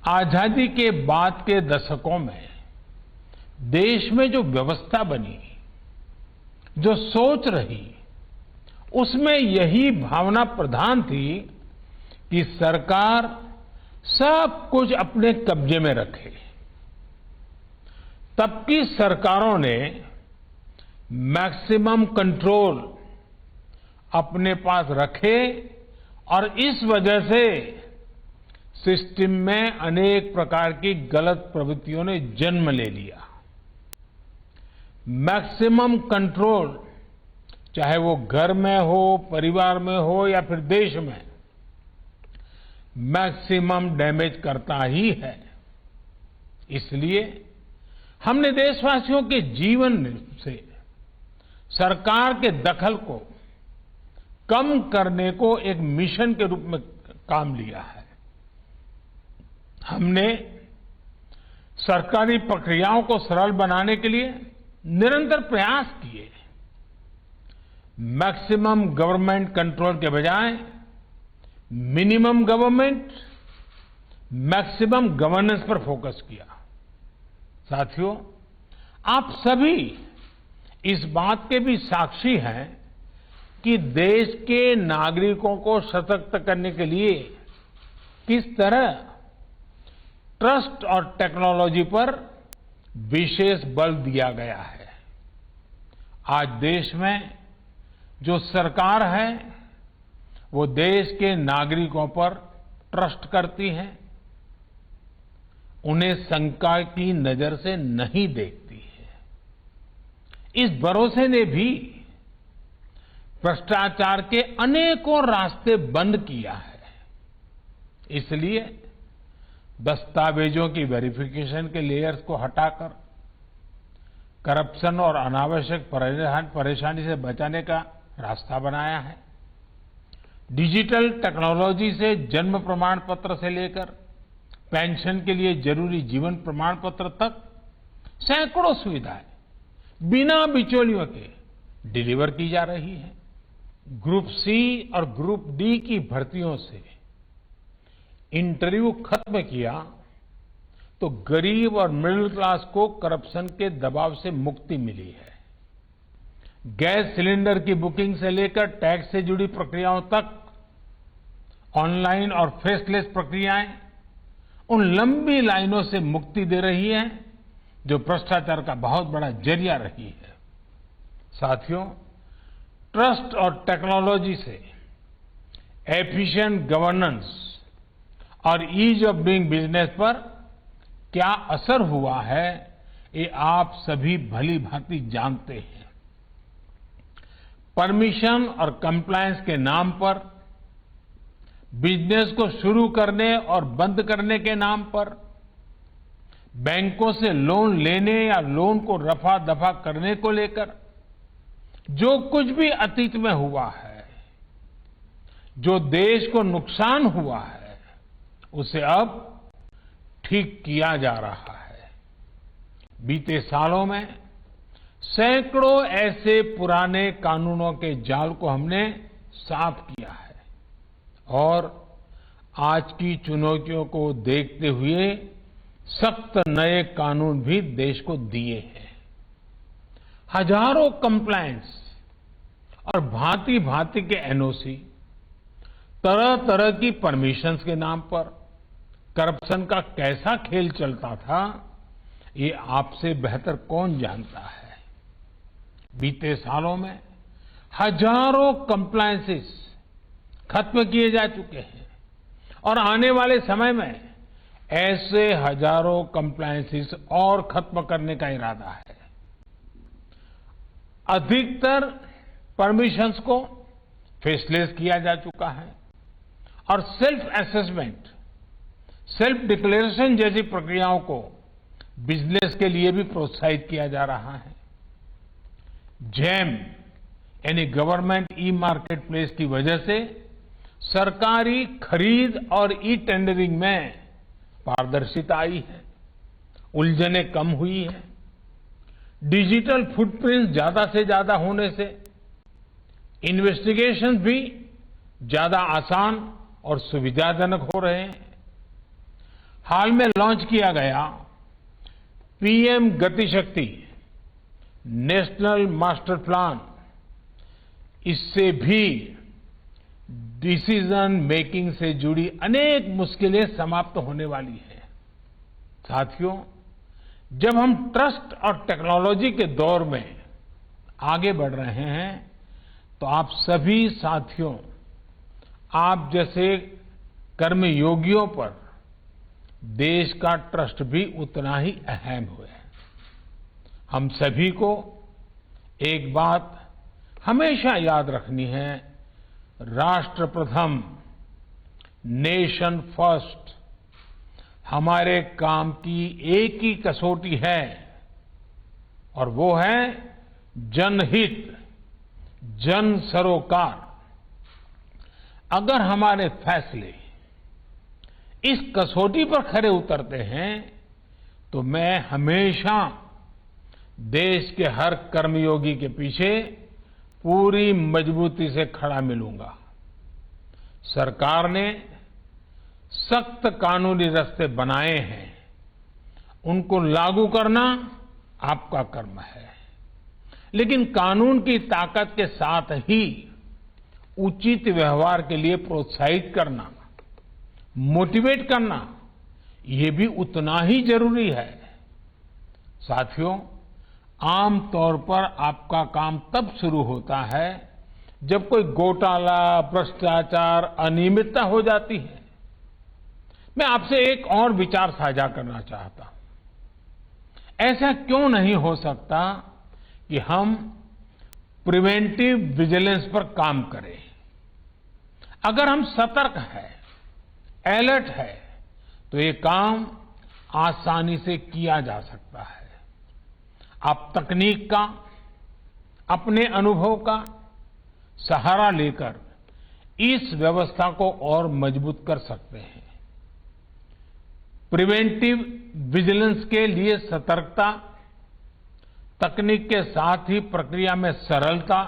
आजादी के बाद के दशकों में देश में जो व्यवस्था बनी, जो सोच रही, उसमें यही भावना प्रधान थी कि सरकार सब कुछ अपने कब्जे में रखे। तब की सरकारों ने मैक्सिमम कंट्रोल अपने पास रखे और इस वजह से सिस्टम में अनेक प्रकार की गलत प्रवृत्तियों ने जन्म ले लिया। मैक्सिमम कंट्रोल चाहे वो घर में हो, परिवार में हो या फिर देश में, मैक्सिमम डैमेज करता ही है। इसलिए हमने देशवासियों के जीवन से सरकार के दखल को कम करने को एक मिशन के रूप में काम लिया है। हमने सरकारी प्रक्रियाओं को सरल बनाने के लिए निरंतर प्रयास किए। मैक्सिमम गवर्नमेंट कंट्रोल के बजाय मिनिमम गवर्नमेंट, मैक्सिमम गवर्नेंस पर फोकस किया। साथियों, आप सभी इस बात के भी साक्षी हैं कि देश के नागरिकों को सशक्त करने के लिए किस तरह ट्रस्ट और टेक्नोलॉजी पर विशेष बल दिया गया है। आज देश में जो सरकार है वो देश के नागरिकों पर ट्रस्ट करती है, उन्हें शंका की नजर से नहीं देखती है। इस भरोसे ने भी भ्रष्टाचार के अनेकों रास्ते बंद किया है। इसलिए दस्तावेजों की वेरिफिकेशन के लेयर्स को हटाकर करप्शन और अनावश्यक परेशानी से बचाने का रास्ता बनाया है। डिजिटल टेक्नोलॉजी से जन्म प्रमाण पत्र से लेकर पेंशन के लिए जरूरी जीवन प्रमाण पत्र तक सैकड़ों सुविधाएं बिना बिचौलियों के डिलीवर की जा रही है। ग्रुप सी और ग्रुप डी की भर्तियों से इंटरव्यू खत्म किया तो गरीब और मिडिल क्लास को करप्शन के दबाव से मुक्ति मिली है। गैस सिलेंडर की बुकिंग से लेकर टैक्स से जुड़ी प्रक्रियाओं तक ऑनलाइन और फेसलेस प्रक्रियाएं उन लंबी लाइनों से मुक्ति दे रही हैं जो भ्रष्टाचार का बहुत बड़ा जरिया रही है। साथियों, ट्रस्ट और टेक्नोलॉजी से एफिशिएंट गवर्नेंस और ईज ऑफ डूइंग बिजनेस पर क्या असर हुआ है, ये आप सभी भली भांति जानते हैं। परमिशन और कंप्लायंस के नाम पर, बिजनेस को शुरू करने और बंद करने के नाम पर, बैंकों से लोन लेने या लोन को रफा दफा करने को लेकर जो कुछ भी अतीत में हुआ है, जो देश को नुकसान हुआ है, उसे अब ठीक किया जा रहा है। बीते सालों में सैकड़ों ऐसे पुराने कानूनों के जाल को हमने साफ किया है और आज की चुनौतियों को देखते हुए सख्त नए कानून भी देश को दिए हैं। हजारों कंप्लायंस और भांति भांति के एनओसी, तरह तरह की परमिशंस के नाम पर करप्शन का कैसा खेल चलता था, ये आपसे बेहतर कौन जानता है। बीते सालों में हजारों कंप्लायंसेस खत्म किए जा चुके हैं और आने वाले समय में ऐसे हजारों कंप्लायंसेस और खत्म करने का इरादा है। अधिकतर परमिशंस को फेसलेस किया जा चुका है और सेल्फ असेसमेंट, सेल्फ डिक्लेरेशन जैसी प्रक्रियाओं को बिजनेस के लिए भी प्रोत्साहित किया जा रहा है। जैम यानी गवर्नमेंट ई मार्केट प्लेस की वजह से सरकारी खरीद और ई टेंडरिंग में पारदर्शिता आई है, उलझनें कम हुई है। डिजिटल फुटप्रिंट ज्यादा से ज्यादा होने से इन्वेस्टिगेशन भी ज्यादा आसान और सुविधाजनक हो रहे हैं। हाल में लॉन्च किया गया पीएम गति शक्ति नेशनल मास्टर प्लान, इससे भी डिसीजन मेकिंग से जुड़ी अनेक मुश्किलें समाप्त होने वाली हैं। साथियों, जब हम ट्रस्ट और टेक्नोलॉजी के दौर में आगे बढ़ रहे हैं तो आप सभी साथियों, आप जैसे कर्मयोगियों पर देश का ट्रस्ट भी उतना ही अहम है। हम सभी को एक बात हमेशा याद रखनी है, राष्ट्र प्रथम, नेशन फर्स्ट हमारे काम की एक ही कसौटी है और वो है जनहित, जन सरोकार। अगर हमारे फैसले इस कसौटी पर खरे उतरते हैं तो मैं हमेशा देश के हर कर्मयोगी के पीछे पूरी मजबूती से खड़ा मिलूंगा। सरकार ने सख्त कानूनी रास्ते बनाए हैं, उनको लागू करना आपका कर्म है, लेकिन कानून की ताकत के साथ ही उचित व्यवहार के लिए प्रोत्साहित करना, मोटिवेट करना, ये भी उतना ही जरूरी है। साथियों, आमतौर पर आपका काम तब शुरू होता है जब कोई घोटाला, भ्रष्टाचार, अनियमितता हो जाती है। मैं आपसे एक और विचार साझा करना चाहता हूं। ऐसा क्यों नहीं हो सकता कि हम प्रिवेंटिव विजिलेंस पर काम करें? अगर हम सतर्क हैं, अलर्ट है, तो ये काम आसानी से किया जा सकता है। आप तकनीक का, अपने अनुभव का सहारा लेकर इस व्यवस्था को और मजबूत कर सकते हैं। प्रिवेंटिव विजिलेंस के लिए सतर्कता, तकनीक के साथ ही प्रक्रिया में सरलता,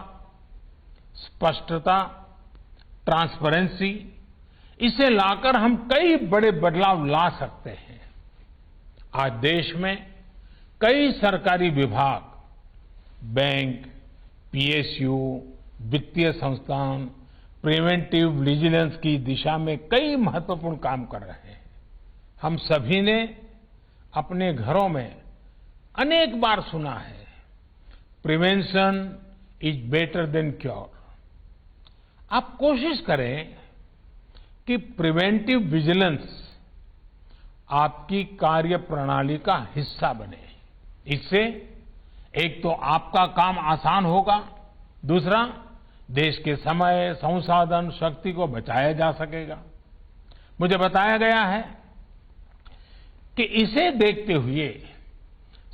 स्पष्टता, ट्रांसपेरेंसी, इसे लाकर हम कई बड़े बदलाव ला सकते हैं। आज देश में कई सरकारी विभाग, बैंक, पीएसयू, वित्तीय संस्थान प्रिवेंटिव विजिलेंस की दिशा में कई महत्वपूर्ण काम कर रहे हैं। हम सभी ने अपने घरों में अनेक बार सुना है, prevention is better than cure. आप कोशिश करें कि प्रिवेंटिव विजिलेंस आपकी कार्य प्रणाली का हिस्सा बने। इससे एक तो आपका काम आसान होगा, दूसरा देश के समय, संसाधन, शक्ति को बचाया जा सकेगा। मुझे बताया गया है कि इसे देखते हुए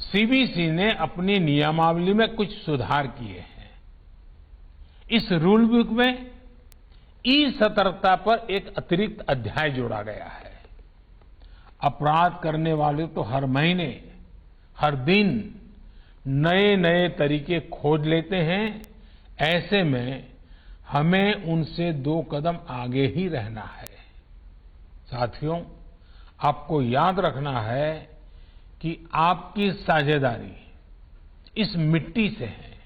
सीबीसी ने अपनी नियमावली में कुछ सुधार किए हैं। इस रूल बुक में ई सतर्कता पर एक अतिरिक्त अध्याय जोड़ा गया है। अपराध करने वाले तो हर महीने, हर दिन नए नए तरीके खोज लेते हैं। ऐसे में हमें उनसे 2 कदम आगे ही रहना है। साथियों, आपको याद रखना है कि आपकी साझेदारी इस मिट्टी से है,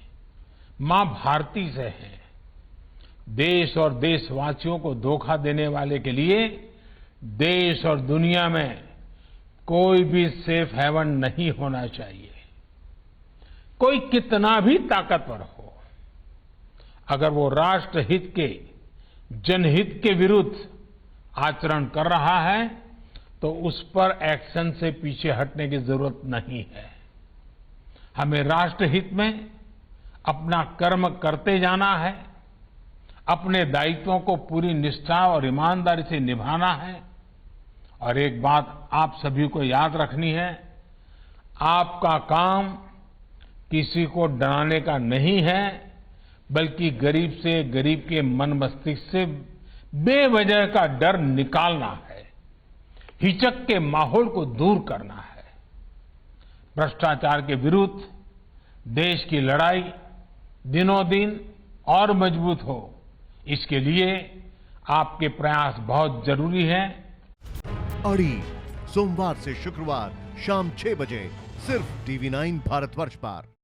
मां भारती से है। देश और देशवासियों को धोखा देने वाले के लिए देश और दुनिया में कोई भी सेफ हेवन नहीं होना चाहिए। कोई कितना भी ताकतवर हो, अगर वो राष्ट्रहित के, जनहित के विरुद्ध आचरण कर रहा है तो उस पर एक्शन से पीछे हटने की जरूरत नहीं है। हमें राष्ट्रहित में अपना कर्म करते जाना है, अपने दायित्वों को पूरी निष्ठा और ईमानदारी से निभाना है। और एक बात आप सभी को याद रखनी है, आपका काम किसी को डराने का नहीं है, बल्कि गरीब से गरीब के मन मस्तिष्क से बेवजह का डर निकालना है, हिचक के माहौल को दूर करना है। भ्रष्टाचार के विरुद्ध देश की लड़ाई दिनों दिन और मजबूत हो, इसके लिए आपके प्रयास बहुत जरूरी हैं। अड़ी सोमवार से शुक्रवार शाम 6 बजे सिर्फ TV9 भारतवर्ष पर।